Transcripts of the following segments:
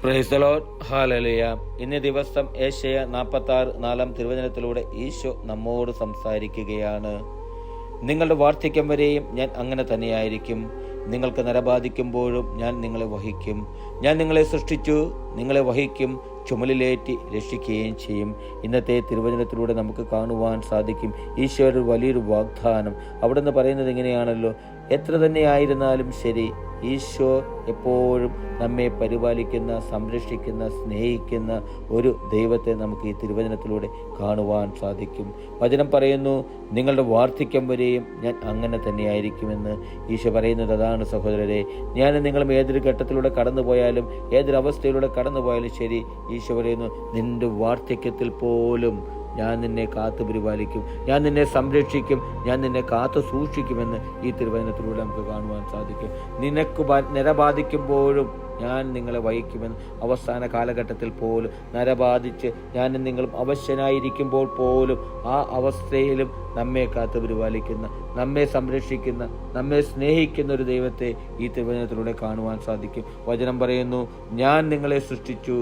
Praise the Lord. Hallelujah. ഇന്നേ ദിവസം യേശയ്യ 46 തിരുവചനത്തിലൂടെ ഈശോ നമ്മോട് സംസാരിക്കുകയാണ്. നിങ്ങളുടെ വാർദ്ധക്യം വരെയും ഞാൻ അങ്ങനെ തന്നെയായിരിക്കും. നിങ്ങൾക്ക് നരബാധിക്കുമ്പോഴും ഞാൻ നിങ്ങളെ വഹിക്കും. ഞാൻ നിങ്ങളെ സൃഷ്ടിച്ചു, നിങ്ങളെ വഹിക്കും, ചുമലിലേറ്റി രക്ഷിക്കുകയും ചെയ്യും. ഇന്നത്തെ തിരുവചനത്തിലൂടെ നമുക്ക് കാണുവാൻ സാധിക്കും ഈശോയുടെ വലിയൊരു വാഗ്ദാനം. അവിടെ നിന്ന് പറയുന്നത് ഇങ്ങനെയാണല്ലോ, എത്ര തന്നെയായിരുന്നാലും ശരി, ഈശോ എപ്പോഴും നമ്മെ പരിപാലിക്കുന്ന, സംരക്ഷിക്കുന്ന, സ്നേഹിക്കുന്ന ഒരു ദൈവത്തെ നമുക്ക് ഈ തിരുവചനത്തിലൂടെ കാണുവാൻ സാധിക്കും. വചനം പറയുന്നു, നിങ്ങളുടെ വാർദ്ധക്യം വരെയും ഞാൻ അങ്ങനെ തന്നെയായിരിക്കുമെന്ന്. ഈശോ പറയുന്നത് അതാണ് സഹോദരരെ. ഞാൻ നിങ്ങളും ഏതൊരു ഘട്ടത്തിലൂടെ കടന്നുപോയാലും, ഏതൊരു അവസ്ഥയിലൂടെ കടന്നുപോയാലും ശരി, ഈശോ പറയുന്നു, നിന്റെ വാർദ്ധക്യത്തിൽ പോലും ഞാൻ നിന്നെ കാത്തു പരിപാലിക്കും, ഞാൻ നിന്നെ സംരക്ഷിക്കും, ഞാൻ നിന്നെ കാത്തു സൂക്ഷിക്കുമെന്ന് ഈ തിരുവചനത്തിലൂടെ നമുക്ക് കാണുവാൻ സാധിക്കും. നിനക്ക് നരബാധിക്കുമ്പോഴും ഞാൻ നിങ്ങളെ വഹിക്കുമെന്ന്. അവസാന കാലഘട്ടത്തിൽ പോലും നരബാധിച്ച് ഞാനും നിങ്ങളും അവശനായിരിക്കുമ്പോൾ പോലും ആ അവസ്ഥയിലും നമ്മെ കാത്തു പരിപാലിക്കുന്ന, നമ്മെ സംരക്ഷിക്കുന്ന, നമ്മെ സ്നേഹിക്കുന്ന ഒരു ദൈവത്തെ ഈ തിരുവചനത്തിലൂടെ കാണുവാൻ സാധിക്കും. വചനം പറയുന്നു, ഞാൻ നിങ്ങളെ സൃഷ്ടിച്ചു,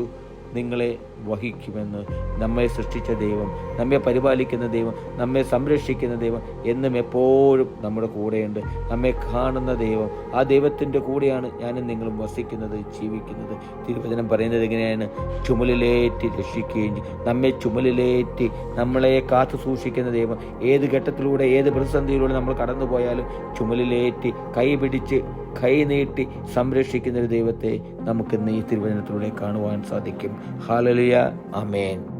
നിങ്ങളെ വഹിക്കുമെന്ന്. നമ്മെ സൃഷ്ടിച്ച ദൈവം, നമ്മെ പരിപാലിക്കുന്ന ദൈവം, നമ്മെ സംരക്ഷിക്കുന്ന ദൈവം എന്നും എപ്പോഴും നമ്മുടെ കൂടെയുണ്ട്. നമ്മെ കാണുന്ന ദൈവം, ആ ദൈവത്തിൻ്റെ കൂടെയാണ് ഞാനും നിങ്ങളും വസിക്കുന്നത്, ജീവിക്കുന്നത്. തിരുവചനം പറയുന്നത് എങ്ങനെയാണ്? ചുമലിലേറ്റി രക്ഷിക്കുകയും നമ്മെ ചുമലിലേറ്റി നമ്മളെ കാത്തു സൂക്ഷിക്കുന്ന ദൈവം. ഏത് ഘട്ടത്തിലൂടെ, ഏത് പ്രതിസന്ധിയിലൂടെ നമ്മൾ കടന്നു പോയാലും ചുമലിലേറ്റി കൈ പിടിച്ച്, കൈ നീട്ടി സംരക്ഷിക്കുന്ന ഒരു ദൈവത്തെ നമുക്ക് ഈ തിരുവചനത്തിലൂടെ കാണുവാൻ സാധിക്കും. ഹല്ലേലൂയ. ആമേൻ.